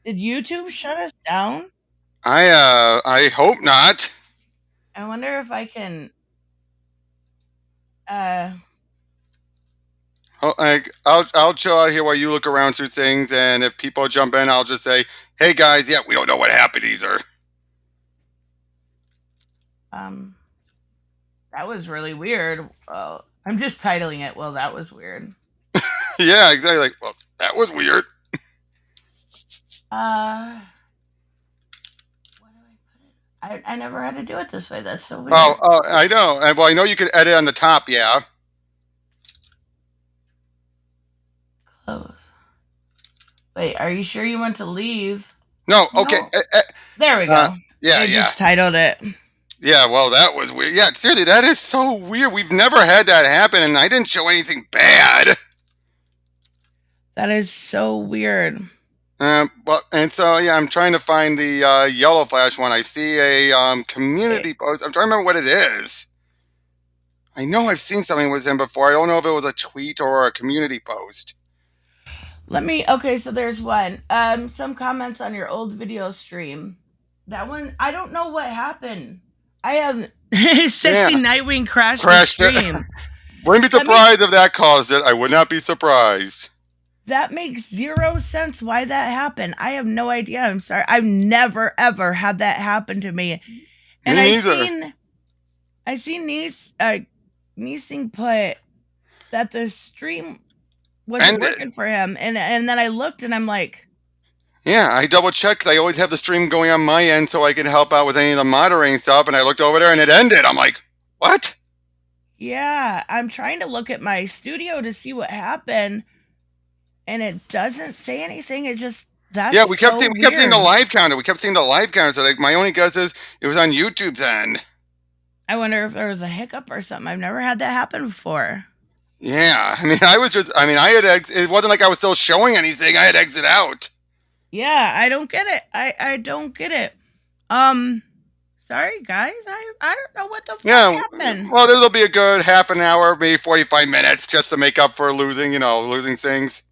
Did YouTube shut us down? I hope not. I wonder if I can. Uh, I'll chill out here while you look around through things, and if people jump in, I'll just say, "Hey guys, yeah, we don't know what happened either." um, that was really weird. Well, I'm just titling it. Well, that was weird. Yeah, exactly. Like, well, that was weird. Where do I put it? I never had to do it this way. That's so weird. I know. Well, I know you can edit on the top. Yeah. Close. Wait, are you sure you want to leave? No. Okay. No. There we go. Yeah. I just titled it. Yeah. Well, that was weird. Yeah. Seriously, that is so weird. We've never had that happen, and I didn't show anything bad. That is so weird. And so yeah, I'm trying to find the yellow flash one. I see a community post. I'm trying to remember what it is. I know I've seen something with him before. I don't know if it was a tweet or a community post. Okay, so there's one. Some comments on your old video stream. That one, I don't know what happened. I have Sexy Nightwing crashed the stream. Wouldn't be surprised if that caused it. I would not be surprised. That makes zero sense why that happened. I have no idea. I'm sorry. I've never ever had that happen to me. And me neither. I seen Neesing put that the stream wasn't working for him, and then I looked and I'm like, yeah, I double checked. I always have the stream going on my end so I can help out with any of the moderating stuff, and I looked over there and it ended. I'm like, what? Yeah, I'm trying to look at my studio to see what happened, and it doesn't say anything. It just we kept seeing the live counter. We kept seeing the live counter. So like, my only guess is it was on YouTube's end. I wonder if there was a hiccup or something. I've never had that happen before. Yeah, I mean, I had it wasn't like I was still showing anything. I had exit out. Yeah, I don't get it. I don't get it. Sorry guys, I don't know what the fuck happened. Well, this will be a good half an hour, maybe 45 minutes, just to make up for losing things.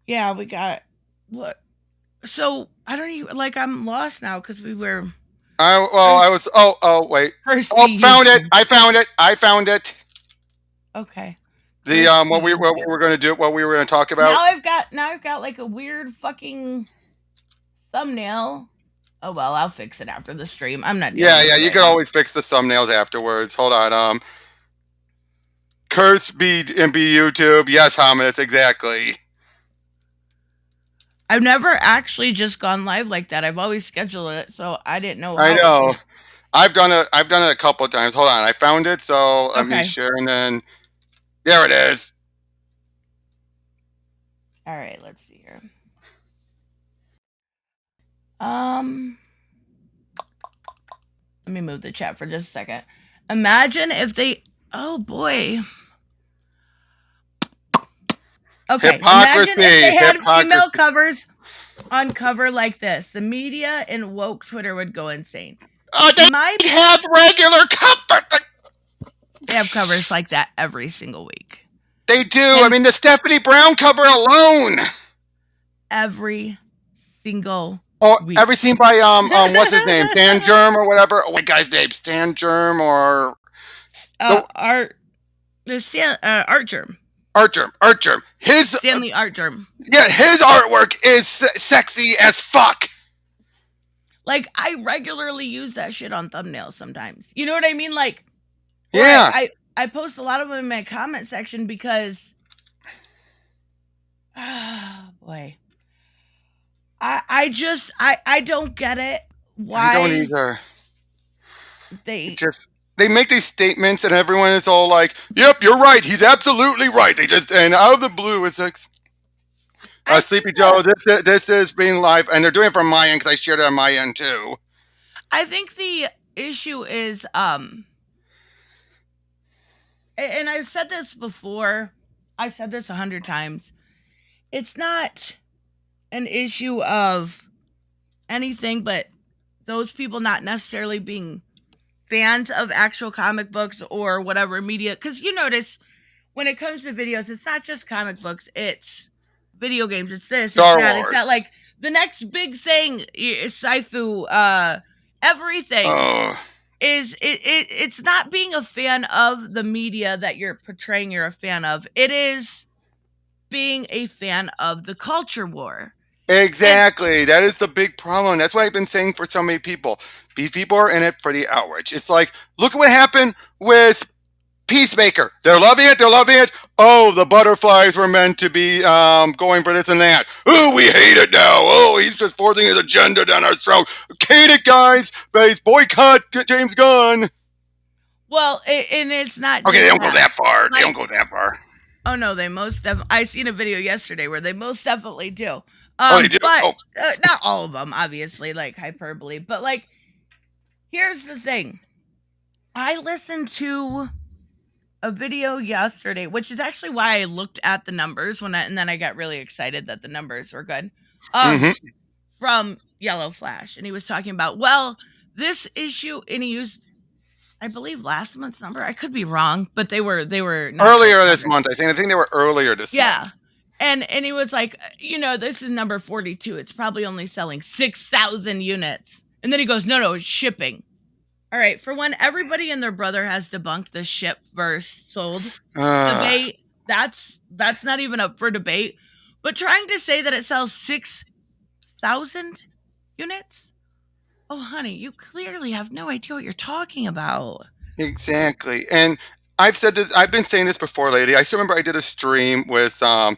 Yeah, we got it. What? So I don't even I'm lost now because we were. I was. Oh, wait. Found it. I found it. Okay. The what we were going to do, what we were going to talk about. Now I've got like a weird fucking thumbnail. Oh well, I'll fix it after the stream. I'm not. Yeah. You can always fix the thumbnails afterwards. Hold on. Curse be YouTube. Yes, Hamid, exactly. I've never actually just gone live like that. I've always scheduled it, so I didn't know. I know. I've done it a couple of times. Hold on, I found it. So let me share, and then there it is. All right, let's see here. Let me move the chat for just a second. Imagine if they. Oh boy. Okay. Hypocrisy. Imagine if they had female covers on cover like this. The media and woke Twitter would go insane. They have regular cover. They have covers like that every single week. They do. I mean, the Stephanie Brown cover alone. Every single week. Everything by what's his name? Stan Germ or whatever. Oh, what guy's name? Stan Germ or Art Germ. Art Germ. His Stanley Art Germ. Yeah, his artwork is sexy as fuck. Like, I regularly use that shit on thumbnails sometimes. You know what I mean? Like, yeah. I post a lot of them in my comment section because, boy, I don't get it. Why? I don't either. They make these statements and everyone is all like, "Yep, you're right. He's absolutely right." And out of the blue, it's like, Sleepy Joe, this is being live, and they're doing it from my end because I shared it on my end too. I think the issue is, and I've said this before. I said this 100 times. It's not an issue of anything but those people not necessarily being fans of actual comic books or whatever media. Because you notice when it comes to videos, it's not just comic books. It's video games. It's this. Star it's that. Wars. It's that. Like the next big thing, Saifu, everything Oh, is it's not being a fan of the media that you're portraying you're a fan of. It is being a fan of the culture war. And exactly. That is the big problem. That's what I've been saying for so many people. These people are in it for the outrage. It's like, look at what happened with Peacemaker. They're loving it. They're loving it. Oh, the butterflies were meant to be going for this and that. Oh, we hate it now. Oh, he's just forcing his agenda down our throat. Hate it, guys. But boycott James Gunn. well, and it's not Okay, they just don't go that. that far. They don't Like, go that far. oh no, they most definitely. I seen a video yesterday where they most definitely do. Oh, they do. But Oh, not all of them, obviously, like hyperbole. But like, here's the thing. I listened to a video yesterday, which is actually why I looked at the numbers and then I got really excited that the numbers were good. mm-hmm. From Yellow Flash, and he was talking about, well, this issue, and he used, I believe, last month's number. I could be wrong, but they were not great Earlier this numbers. month, I think. I think they were earlier this Yeah. month. And he was like, this is number 42. It's probably only selling 6,000 units. And then he goes, no, it's shipping. All right, for when everybody and their brother has debunked the ship verse sold debate, that's not even up for debate. But trying to say that it sells 6,000 units? Oh, honey, you clearly have no idea what you're talking about. Exactly. And I've said this, I've been saying this before, lady. I still remember I did a stream with okay,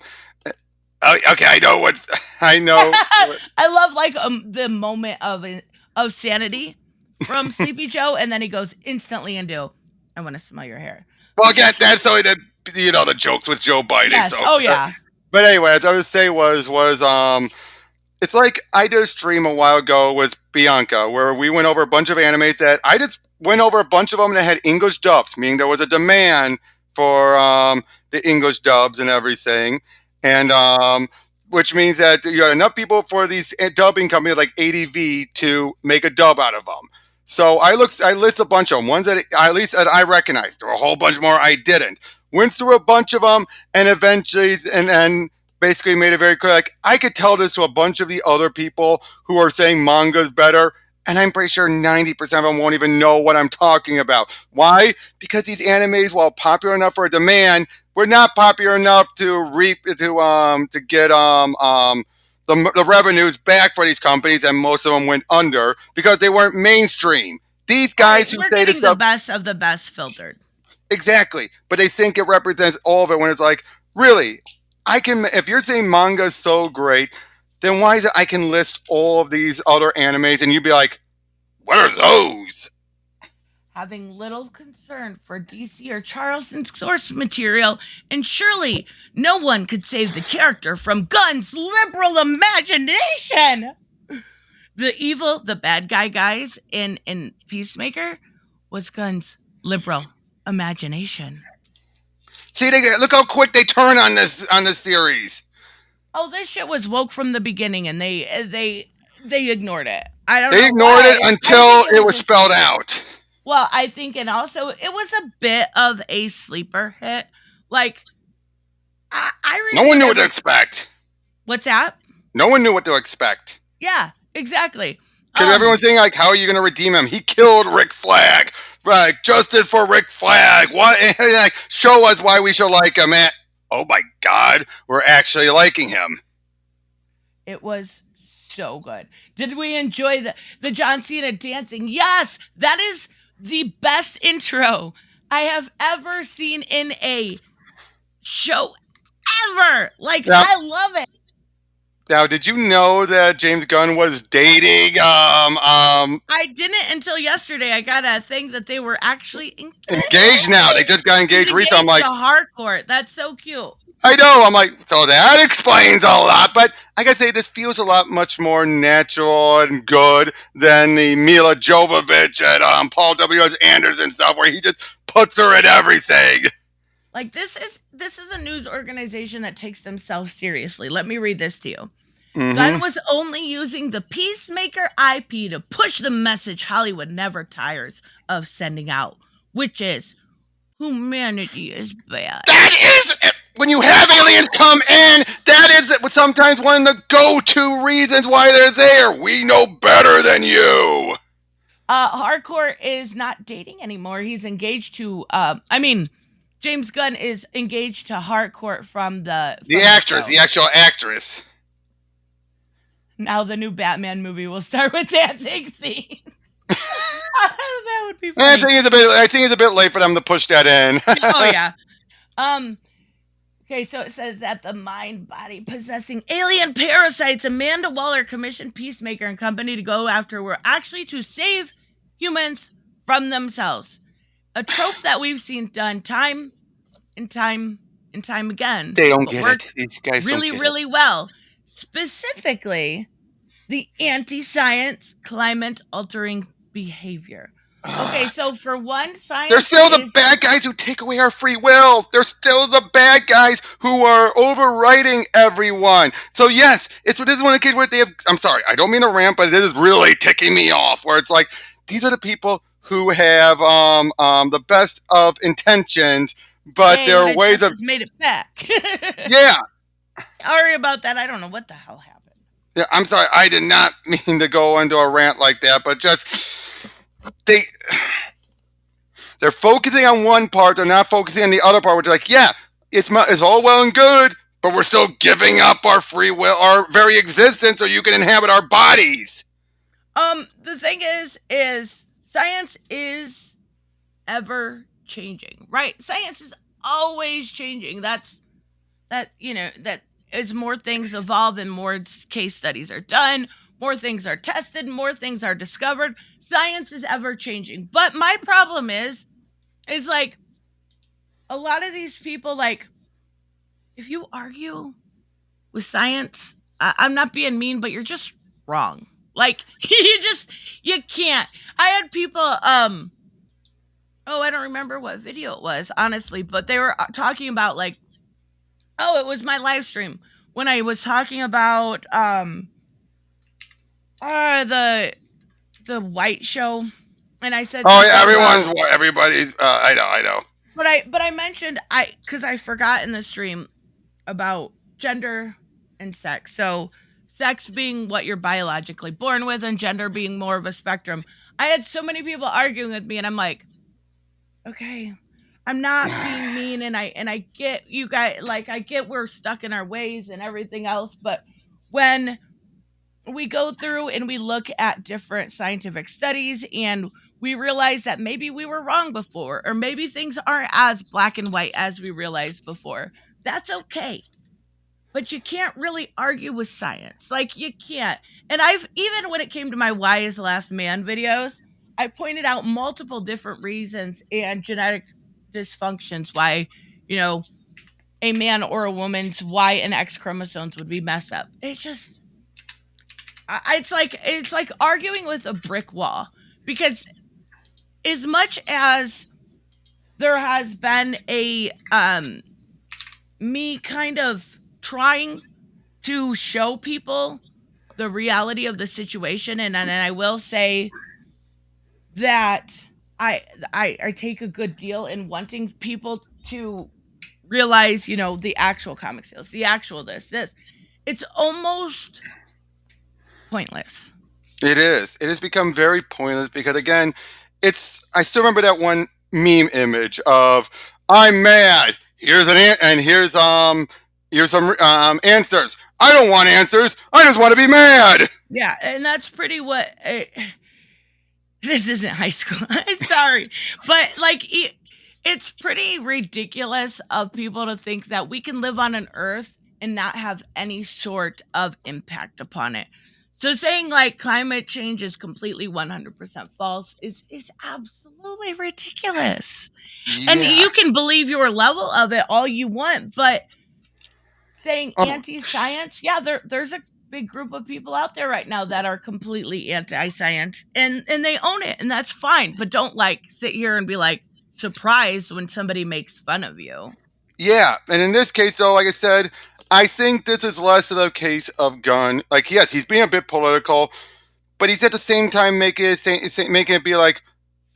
I know what I know. I love like the moment of sanity from Sleepy Joe, and then he goes instantly into, I want to smell your hair. Well, again, that's only the jokes with Joe Biden. Yes. So, Oh yeah. but anyway, as I was saying was it's like I did a stream a while ago with Bianca where we went over a bunch of animes that I just went over a bunch of them that had English dubs, meaning there was a demand for the English dubs and everything, and which means that you had enough people for these dubbing companies like ADV to make a dub out of them. So I list a bunch of them, ones that at least that I recognized. There were a whole bunch more I didn't. Went through a bunch of them, and eventually, and basically made it very clear. Like I could tell this to a bunch of the other people who are saying manga's better, and I'm pretty sure 90% of them won't even know what I'm talking about. Why? Because these animes, while popular enough for a demand, were not popular enough to get the revenues back for these companies, and most of them went under because they weren't mainstream. These guys who we're say this getting the stuff best of the best filtered. exactly, but they think it represents all of it when it's like, really, I can. If you're saying manga is so great, then why is it I can list all of these other animes and you'd be like, what are those? Having little concern for DC or Charleston's source material, and surely no one could save the character from Gunn's liberal imagination. The bad guys in Peacemaker was Gunn's liberal imagination. See, look how quick they turn on this series. Oh, this shit was woke from the beginning, and they ignored it. I don't They know ignored why. it until it was spelled out. Well, I think, and also it was a bit of a sleeper hit. Like, I No one knew what to expect. What's that? No one knew what to expect. Yeah, exactly. Because everyone's saying, like, how are you going to redeem him? He killed Rick Flag. Right, justice for Rick Flag. What? Like, show us why we should like him. And, oh my God, we're actually liking him. It was so good. Did we enjoy the John Cena dancing? Yes, that is the best intro I have ever seen in a show ever. Like, Now, I love it. Now, did you know that James Gunn was dating? I didn't until yesterday. I got a thing that they were actually engaged now. They just got engaged recently. I'm like, to hardcore. That's so cute. I know. I'm like, so that explains a lot. But I gotta say, this feels a lot much more natural and good than the Mila Jovovich and Paul W.S. Anderson stuff, where he just puts her in everything. Like, this is a news organization that takes themselves seriously. Let me read this to you. Mm-hmm. Gunn was only using the Peacemaker IP to push the message Hollywood never tires of sending out, which is humanity is bad. That is, when you have aliens come in, That is sometimes one of the go-to reasons why they're there. We know better than you. Hardcore is not dating anymore. He's engaged to. James Gunn is engaged to Hardcore The from the actress, show. the actual actress. Now the new Batman movie will start with dancing scenes. That would be funny. I think it's a bit late for them to push that in. Oh yeah. Um. Okay, so it says that the mind body possessing alien parasites Amanda Waller commissioned Peacemaker and company to go after were actually to save humans from themselves. A trope that we've seen done time and time and time again, They don't but get works it. These guys really, don't get really well. Specifically, the anti-science climate altering behavior. Okay, it. so for one, They're science still the is bad guys who take away our free will. They're still the bad guys who are overriding everyone. So yes, this is one of the cases where they have. I'm sorry, I don't mean to rant, but this is really ticking me off. Where it's like these are the people who have the best of intentions, but dang, their and I ways just of has made it back. yeah. Sorry about that. I don't know what the hell happened. Yeah, I'm sorry. I did not mean to go into a rant like that, but just they're focusing on one part. They're not focusing on the other part, which is like, yeah, it's all well and good, but we're still giving up our free will, our very existence, so you can inhabit our bodies. The thing is science is ever changing, right? Science is always changing. That as more things evolve and more case studies are done, more things are tested, more things are discovered. Science is ever changing. But my problem is like a lot of these people, like, if you argue with science, I'm not being mean, but you're just wrong. Like you can't. I had people I don't remember what video it was, honestly, but they were talking about, like, it was my live stream when I was talking about the white show, and I said Oh yeah, something about, everybody's. I know. but I mentioned, because I forgot in the stream about gender and sex. So sex being what you're biologically born with, and gender being more of a spectrum. I had so many people arguing with me, and I'm like, okay, I'm not being mean, and I get you guys, like, I get we're stuck in our ways and everything else, but when we go through and we look at different scientific studies and we realize that maybe we were wrong before, or maybe things aren't as black and white as we realized before, that's okay. But you can't really argue with science. Like, you can't. And I've, even when it came to my Why is the Last Man videos, I pointed out multiple different reasons and genetic dysfunctions why, you know, a man or a woman's Y and X chromosomes would be messed up. It's just, it's like arguing with a brick wall, because as much as there has been a me kind of trying to show people the reality of the situation, and I will say that I take a good deal in wanting people to realize, the actual comic sales, the actual this. It's almost pointless. It is. It has become very pointless because again, I still remember that one meme image of I'm mad. Here's some answers. I don't want answers. I just want to be mad. Yeah, and that's pretty what. This isn't high school. I'm sorry, but like it's pretty ridiculous of people to think that we can live on an earth and not have any sort of impact upon it. So saying like climate change is completely 100% false is absolutely ridiculous. And Yeah. you can believe your level of it all you want, but saying anti-science, yeah, there's a big group of people out there right now that are completely anti-science, and they own it, and that's fine. But don't like sit here and be like surprised when somebody makes fun of you. Yeah, and in this case, though, like I said, I think this is less of a case of Gunn. Like, yes, he's being a bit political, but he's at the same time making it be like,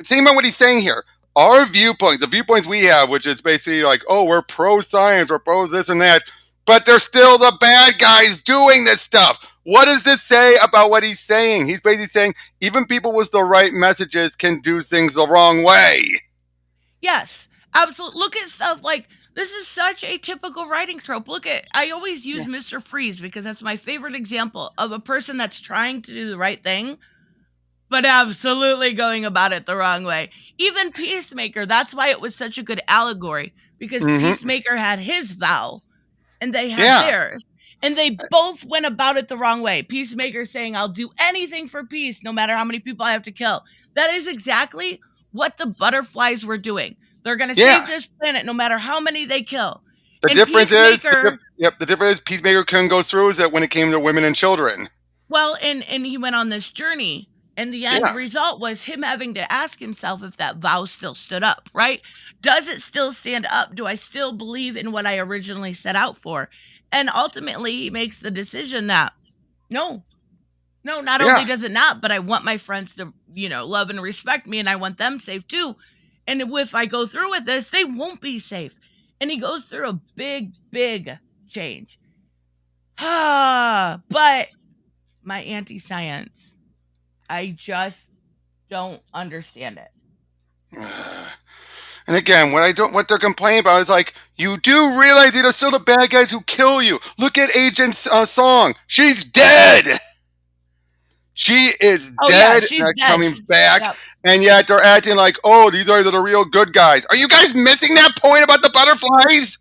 think about what he's saying here. Our viewpoints, the viewpoints we have, which is basically like, oh, we're pro-science, we're pro this and that, but they're still the bad guys doing this stuff. What does this say about what he's saying? He's basically saying even people with the right messages can do things the wrong way. Yes, absolutely. Look at stuff like this is such a typical writing trope. Look at I always use Yeah. Mr. Freeze because that's my favorite example of a person that's trying to do the right thing, but absolutely going about it the wrong way. Even Peacemaker, that's why it was such a good allegory because Mm-hmm. Peacemaker had his vow and they had Yeah. theirs. And they both went about it the wrong way. Peacemaker saying, I'll do anything for peace, no matter how many people I have to kill. That is exactly what the butterflies were doing. They're going to Yeah. save this planet no matter how many they kill. The And difference is, Peacemaker, the difference is Peacemaker couldn't go through is that when it came to women and children. well, and he went on this journey. And the end Yeah. result was him having to ask himself if that vow still stood up, right? Does it still stand up? Do I still believe in what I originally set out for? And ultimately, he makes the decision that no, no, not only Yeah. does it not, but I want my friends to, love and respect me and I want them safe too. And if I go through with this, they won't be safe. And he goes through a big, big change. But my anti science, I just don't understand it. And again, what they're complaining about is like, you do realize these are still the bad guys who kill you. Look at Agent Song. She's dead. She is Oh, yeah, dead, she's not dead. coming back. Yep. And yet they're acting like, oh, these are the real good guys. Are you guys missing that point about the butterflies?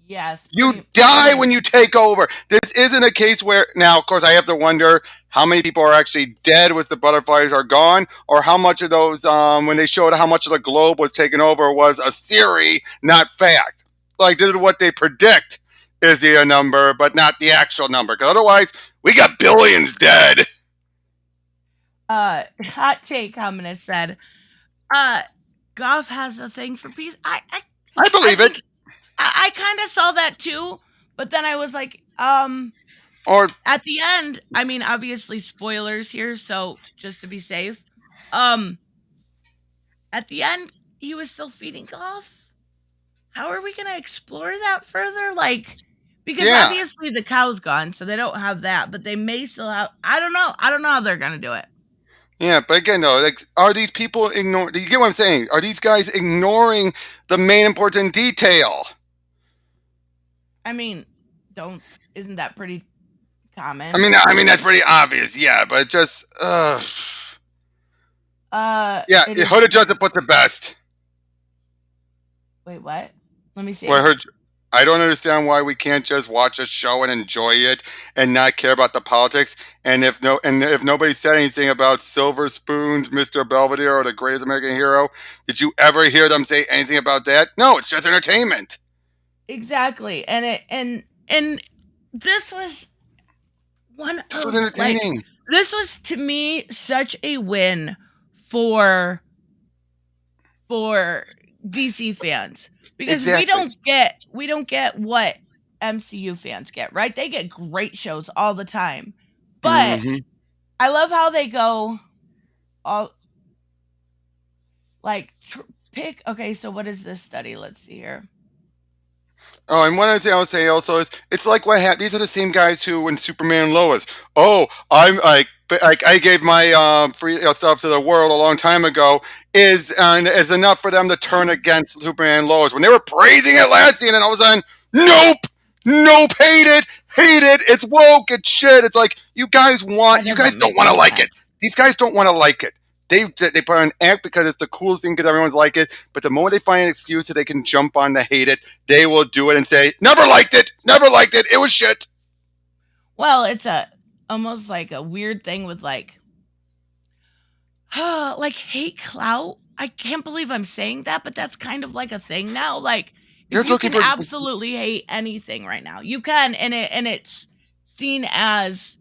Yes. You die when you take over. This isn't a case where, now, of course, I have to wonder how many people are actually dead with the butterflies are gone, or how much of those, when they showed how much of the globe was taken over, was a theory, not fact. Like, this is what they predict is the number, but not the actual number. Because otherwise, we got billions dead. Hot take, Hamina said. Goff has a thing for peace. I believe it. I kind of saw that too, but then I was like, Or at the end, I mean, obviously spoilers here, so just to be safe, at the end, he was still feeding Goff. How are we gonna explore that further? Like, because yeah, obviously the cow's gone, so they don't have that, but they may still have. I don't know. I don't know how they're gonna do it. yeah. But again, though, like, are these people ignoring? You get what I'm saying? Are these guys ignoring the main important detail? I mean, isn't that pretty common? I mean that's pretty obvious, yeah. But just, yeah, It it is. Hood Adjusted put the best. Wait, what? Let me see. Well, I don't understand why we can't just watch a show and enjoy it and not care about the politics. And if nobody said anything about Silver Spoons, Mr. Belvedere, or the Greatest American Hero, did you ever hear them say anything about that? No, it's just entertainment. Exactly, and this was one This of was entertaining. this was to me such a win for DC fans because Exactly. we don't get what MCU fans get, right? They get great shows all the time. But Mm-hmm. I love how they go all like pick okay, so what is this study? Let's see here. Oh, and one other thing I would say also is it's like what happened. These are the same guys who, when Superman and Lois, oh, I'm like I gave my free stuff to the world a long time ago, is enough for them to turn against Superman and Lois when they were praising it last year, and then all of a sudden, nope, hate it, it's woke, it's shit. It's like you guys don't want to like it. These guys don't want to like it. They put on an act because it's the coolest thing because everyone's like it. But the moment they find an excuse that they can jump on to hate it, they will do it and say, never liked it, it was shit. Well, it's almost like a weird thing with like hate clout. I can't believe I'm saying that, but that's kind of like a thing now. Like They're if you looking can for absolutely hate anything right now, you can, and it's seen as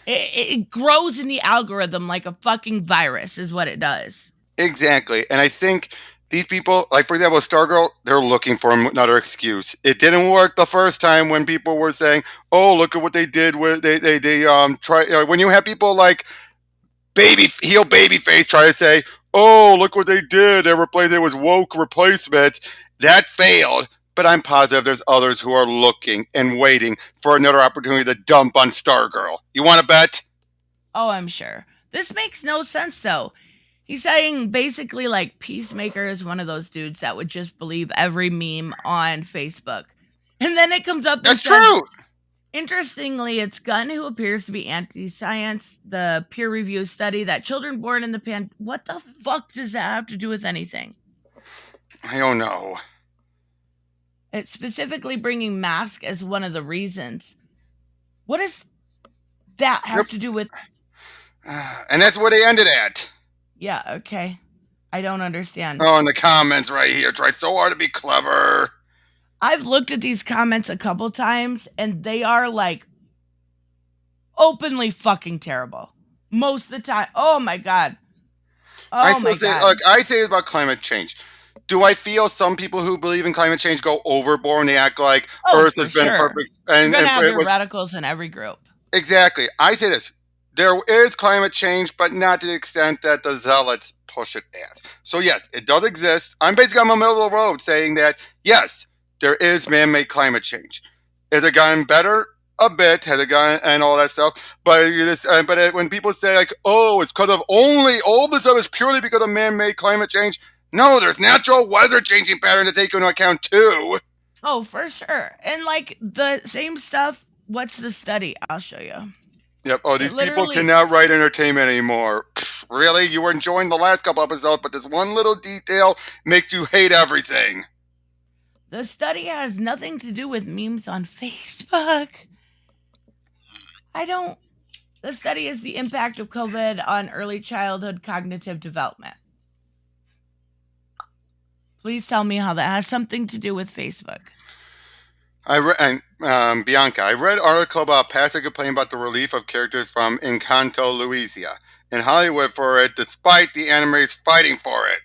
it grows in the algorithm like a fucking virus is what it does. exactly. And I think these people, like for example, Stargirl, they're looking for another excuse. It didn't work the first time when people were saying, "Oh, look at what they did with they try." When you have people like babyface try to say, "Oh, look what they did. They replaced it with woke replacement." That failed. but I'm positive there's others who are looking and waiting for another opportunity to dump on Stargirl. You want to bet? Oh, I'm sure. This makes no sense though. He's saying basically like Peacemaker is one of those dudes that would just believe every meme on Facebook. And then it comes up and That's says, true. interestingly, it's Gunn who appears to be anti-science. The peer review study that children born in the what the fuck does that have to do with anything? I don't know. It's specifically bringing mask as one of the reasons. What does that have to do with? And that's where they ended at. Yeah, okay. I don't understand. Oh, in the comments right here. Tried so hard to be clever. I've looked at these comments a couple times and they are like openly fucking terrible. Most of the time. Oh my god. Oh my god. Look, I say it about climate change. Do I feel some people who believe in climate change go overboard and they act like Earth has been perfect? And you're gonna have your radicals in every group. Exactly. I say this. There is climate change, but not to the extent that the zealots push it as. So yes, it does exist. I'm basically on the middle of the road saying that, yes, there is man-made climate change. Has it gotten better? A bit. Has it gotten, and all that stuff. But when people say like, oh, it's because of all this stuff is purely because of man-made climate change. No, there's natural weather changing pattern to take into account too. Oh, for sure. And like the same stuff. What's the study? I'll show you. Yep. Oh, these people cannot write entertainment anymore. Pfft, really? You were enjoying the last couple episodes, but this one little detail makes you hate everything. The study has nothing to do with memes on Facebook. The study is the impact of COVID on early childhood cognitive development. Please tell me how that has something to do with Facebook. Bianca, I read an article about Patrick complaining about the relief of characters from Encanto, Louisa, in Hollywood for it, despite the animators fighting for it.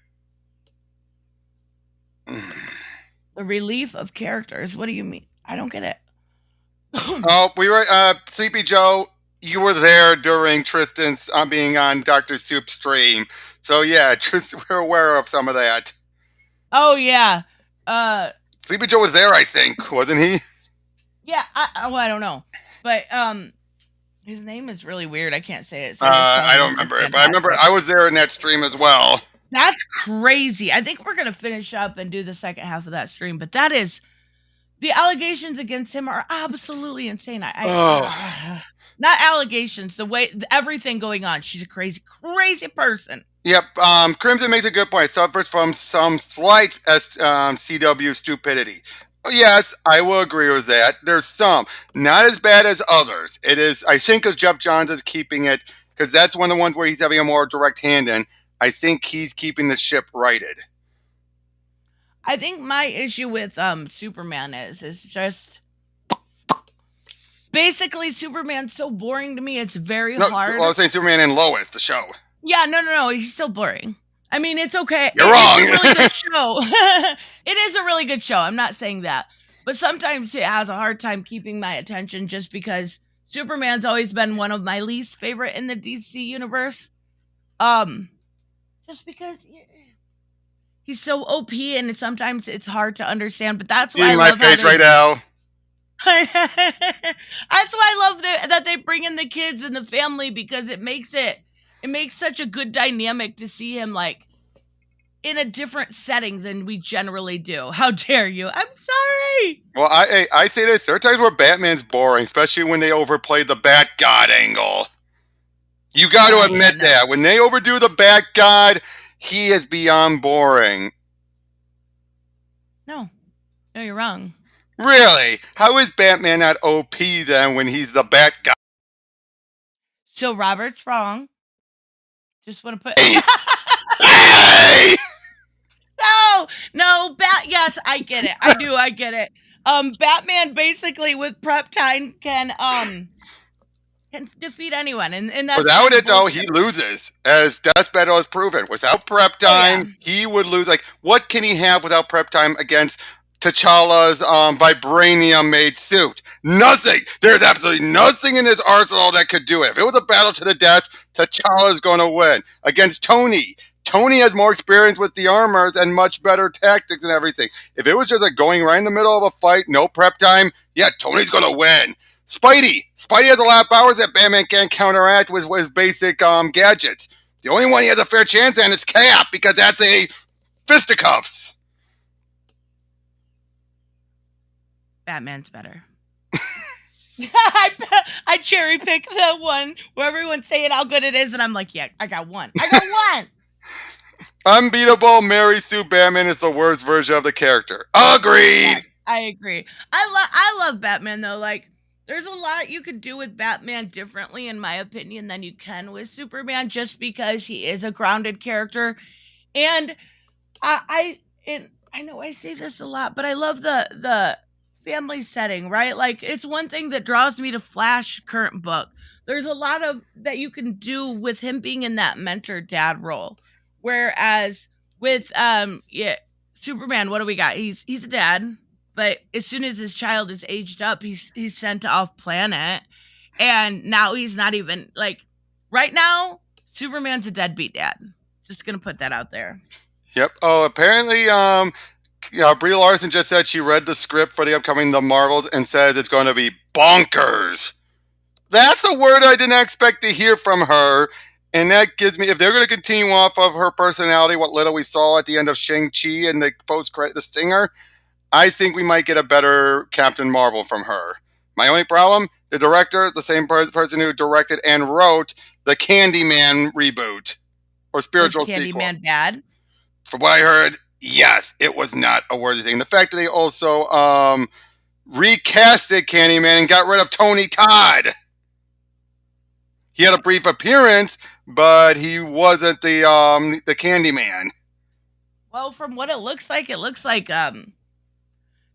The relief of characters? What do you mean? I don't get it. Oh, we were, Sleepy Joe, you were there during Tristan's being on Dr. Soup's stream. So yeah, we're aware of some of that. Oh, yeah. Sleepy Joe was there, I think, wasn't he? Yeah, I don't know. But his name is really weird. I can't say it. So I don't remember it, but I remember I was there in that stream as well. That's crazy. I think we're going to finish up and do the second half of that stream, but that is... The allegations against him are absolutely insane. Not allegations, the way... Everything going on. She's a crazy, crazy person. Yep, Crimson makes a good point. It suffers from some slight CW stupidity. Yes, I will agree with that. There's some. Not as bad as others. It is, I think, because Jeff Johns is keeping it, because that's one of the ones where he's having a more direct hand in. I think he's keeping the ship righted. I think my issue with Superman is just... Basically, Superman's so boring to me, it's very hard. Well, I was saying Superman and Lois, the show. Yeah, no, he's still boring. I mean, it's okay. You're wrong. It's a really good show. It is a really good show. I'm not saying that. But sometimes it has a hard time keeping my attention just because Superman's always been one of my least favorite in the DC universe. Just because he's so OP and sometimes it's hard to understand. But that's why I love my face right now. That's why I love that they bring in the kids and the family, because it makes such a good dynamic to see him like in a different setting than we generally do. How dare you? I'm sorry. Well, I say this. There are times where Batman's boring, especially when they overplay the Bat God angle. You got to admit that. When they overdo the Bat God, he is beyond boring. No, you're wrong. Really? How is Batman not OP then when he's the Bat God? So Robert's wrong. Just want to put... Hey! No, yes, I get it. I get it. Batman basically with prep time can defeat anyone, and that's... Without it, though, he loses, as Death Battle has proven. Without prep time, he would lose. Like, what can he have without prep time against T'Challa's vibranium-made suit? Nothing! There's absolutely nothing in his arsenal that could do it. If it was a battle to the death, T'Challa is going to win. Against Tony Tony has more experience with the armors and much better tactics and everything. If it was just like going right in the middle of a fight, no prep time, yeah, Tony's gonna win. Spidey has a lot of powers that Batman can't counteract with his basic gadgets. The only one he has a fair chance at is Cap, because that's a fisticuffs. Batman's better. I cherry pick the one where everyone's saying how good it is, and I'm like, yeah, I got one. Unbeatable Mary Sue Batman is the worst version of the character. Agreed. Yeah, I agree. I love Batman though. Like, there's a lot you could do with Batman differently, in my opinion, than you can with Superman, just because he is a grounded character. And I know I say this a lot, but I love the family setting, right? Like, it's one thing that draws me to Flash current book. There's a lot of that you can do with him being in that mentor dad role. Whereas with yeah, Superman, what do we got? He's a dad, but as soon as his child is aged up, he's sent off planet, and now he's not even like, right now Superman's a deadbeat dad. Just gonna put that out there. Yep. Oh, apparently, Brie Larson just said she read the script for the upcoming The Marvels and says it's going to be bonkers. That's a word I didn't expect to hear from her. And that gives me, if they're going to continue off of her personality, what little we saw at the end of Shang-Chi and the post-credit, the stinger, I think we might get a better Captain Marvel from her. My only problem, the director, the same person who directed and wrote the Candyman reboot or spiritual Was sequel. Candyman bad? From what I heard, yes, it was not a worthy thing. The fact that they also recasted Candyman and got rid of Tony Todd. He had a brief appearance, but he wasn't the Candyman. Well, from what it looks like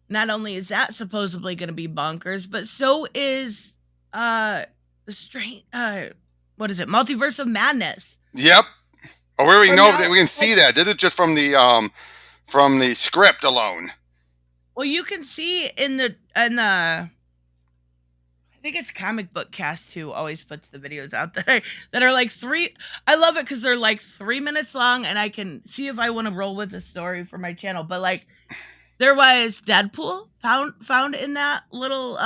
not only is that supposedly going to be bonkers, but so is the strange what is it? Multiverse of Madness. Yep. Oh, we already know now, that we can see that. This is just from the script alone. Well, you can see in the I think it's Comic Book Cast who always puts the videos out that are like three. I love it because they're like 3 minutes long, and I can see if I want to roll with the story for my channel. But like, there was Deadpool found in that little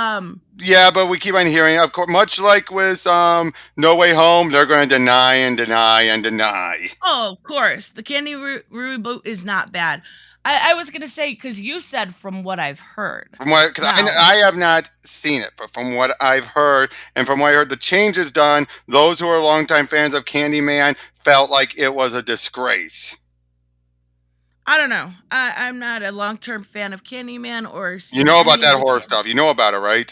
Yeah, but we keep on hearing, of course, much like with No Way Home, they're going to deny and deny and deny. Oh, of course, the Candy reboot is not bad. I was gonna say, because you said from what I've heard. From what, because I have not seen it, but from what I've heard and from what I heard, the changes done, those who are longtime fans of Candyman felt like it was a disgrace. I don't know. I'm not a long-term fan of Candyman or. You know about that horror stuff. You know about it, right?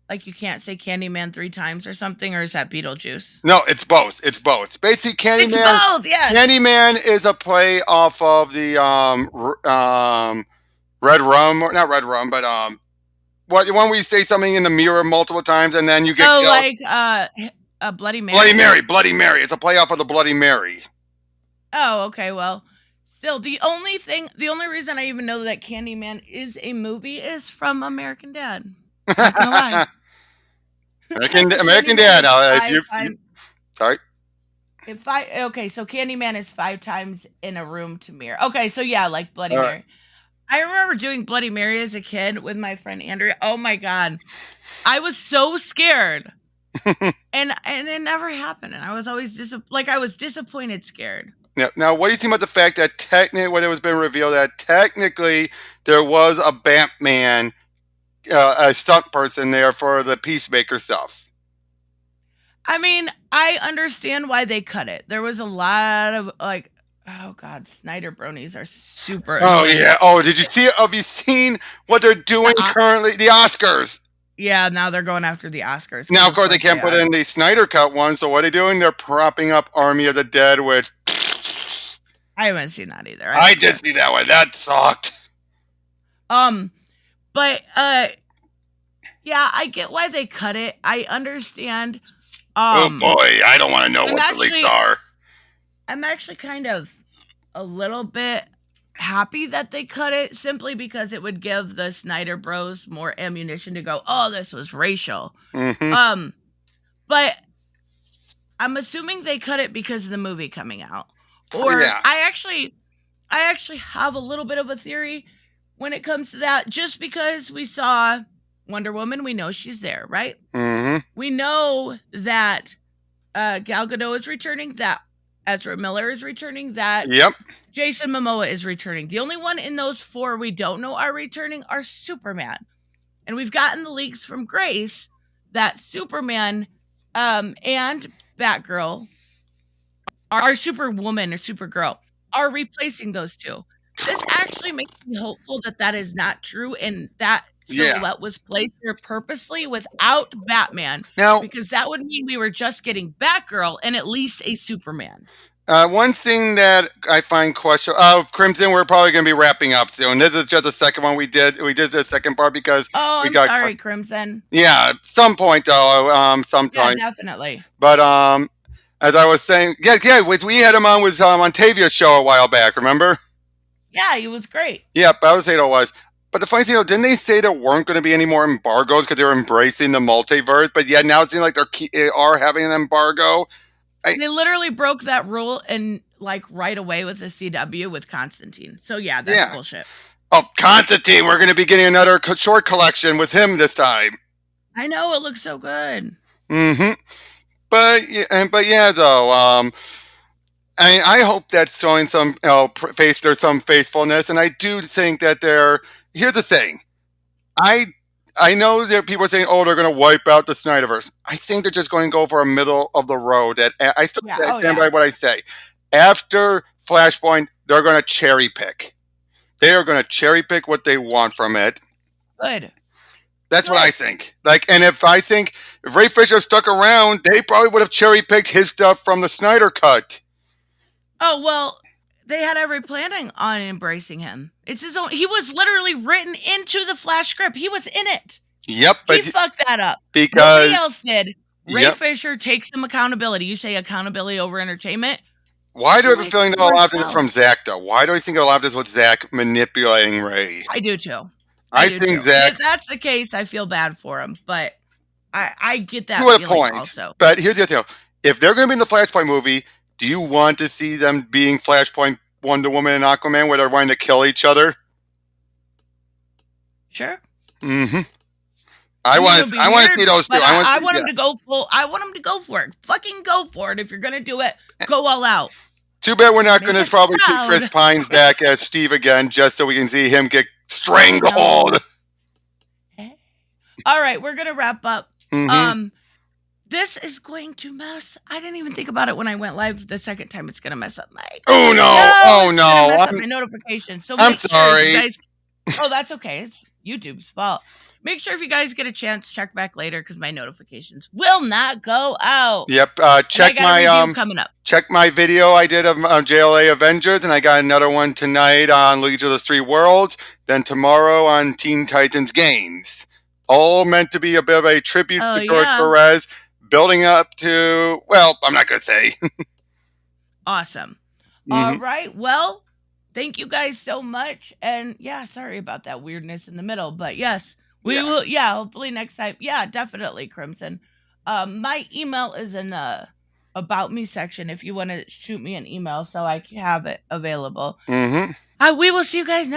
Like, you can't say Candyman 3 times or something, or is that Beetlejuice? No, it's both. It's both. Basically, Candyman. It's both, yes. Candyman is a play off of the Red Rum, or not Red Rum, but what one where you say something in the mirror multiple times and then you get killed? Like a Bloody Mary. Bloody Mary. It's a play off of the Bloody Mary. Oh, okay. Well, still, the only reason I even know that Candyman is a movie is from American Dad. Not gonna lie. American Dad. Sorry. Okay, so Candyman is 5 times in a room to mirror. Okay, so yeah, like Bloody Mary. I remember doing Bloody Mary as a kid with my friend Andrea. Oh my god, I was so scared, and it never happened. And I was always disappointed, scared. Now, what do you think about the fact that technically, when it was been revealed that technically there was a Batman, a stunt person there for the Peacemaker stuff? I mean, I understand why they cut it. There was a lot of like, oh god, Snyder bronies are super. Oh yeah. Oh, did you see? Have you seen what they're doing currently? The Oscars. Yeah, now they're going after the Oscars. Now, of course, they can't put in the Snyder Cut one. So what are they doing? They're propping up Army of the Dead, which I haven't seen that either. I did see that one. That sucked. But yeah, I get why they cut it. I understand. Oh boy, I don't want to know what the leaks are. I'm actually kind of a little bit happy that they cut it, simply because it would give the Snyder Bros more ammunition to go, oh, this was racial. Mm-hmm. But I'm assuming they cut it because of the movie coming out. Or Yeah. I actually have a little bit of a theory when it comes to that. Just because we saw Wonder Woman, we know she's there, right? Mm-hmm. We know that Gal Gadot is returning, that Ezra Miller is returning, that Yep. Jason Momoa is returning. The only one in those four we don't know are returning are Superman. And we've gotten the leaks from Grace that Superman and Batgirl, our Superwoman or Supergirl, are replacing those two. This actually makes me hopeful that that is not true and that Yeah. silhouette was placed there purposely without Batman, Now, because that would mean we were just getting Batgirl and at least a Superman. one thing that I find questionable. Crimson, we're probably going to be wrapping up soon. This is just the second one we did. We did the second part because Oh, we I'm got. sorry, Crimson. Yeah, some point though. Yeah, Sometime. definitely. But as I was saying, yeah, we had him on with on Tavia's show a while back. Remember? Yeah, he was great. Yep, I would say it was. But the funny thing, didn't they say there weren't going to be any more embargoes because they were embracing the multiverse? But yeah, now it seems like they are having an embargo. They literally broke that rule and like right away with the CW with Constantine. So yeah, that's bullshit. Oh, Constantine, we're going to be getting another short collection with him this time. I know, it looks so good. Mm-hmm. But yeah, though, I hope that's showing some there's some faithfulness, and I do think that they're. Here's the thing, I know that people are saying, "Oh, they're going to wipe out the Snyderverse." I think they're just going to go for a middle of the road. I still stand by what I say. After Flashpoint, they're going to cherry pick. They are going to cherry pick what they want from it. Good. That's what I think. Like, and if Ray Fisher stuck around, they probably would have cherry picked his stuff from the Snyder Cut. Oh well, they had every planning on embracing him. It's his own. He was literally written into the Flash script. He was in it. Yep, but he fucked that up because nobody else did. Ray Fisher takes some accountability. You say accountability over entertainment. Why do I have a feeling that a lot of this is from Zach, though? Why do I think a lot of this was Zach manipulating Ray? I do too. I think Zach. If that's the case, I feel bad for him, but I get that feeling point also. But here's the other thing: if they're going to be in the Flashpoint movie, do you want to see them being Flashpoint, Wonder Woman, and Aquaman, where they're wanting to kill each other? Sure. Mm-hmm. I want to see those two. I want them to go full. I want them to go for it. Fucking go for it. If you're gonna do it, go all out. Too bad we're not going to probably put Chris Pines back as Steve again, just so we can see him get strangled. All right, we're gonna wrap up. Mm-hmm. This is going to mess. I didn't even think about it when I went live the second time. It's gonna mess up my. Oh no! Mess up my notification. So I'm sorry. Sure oh, that's okay. It's YouTube's fault. Make sure if you guys get a chance, check back later because my notifications will not go out. Yep. Check my coming up. Check my video I did of JLA Avengers, and I got another one tonight on League of the Three Worlds. Then tomorrow on Teen Titans Games. All meant to be a bit of a tribute to George Perez, building up to. Well, I'm not gonna say. Awesome. All right. Well. Thank you guys so much. And yeah, sorry about that weirdness in the middle. But yes, we will. Yeah, hopefully next time. Yeah, definitely, Crimson. My email is in the About Me section if you want to shoot me an email so I can have it available. We will see you guys next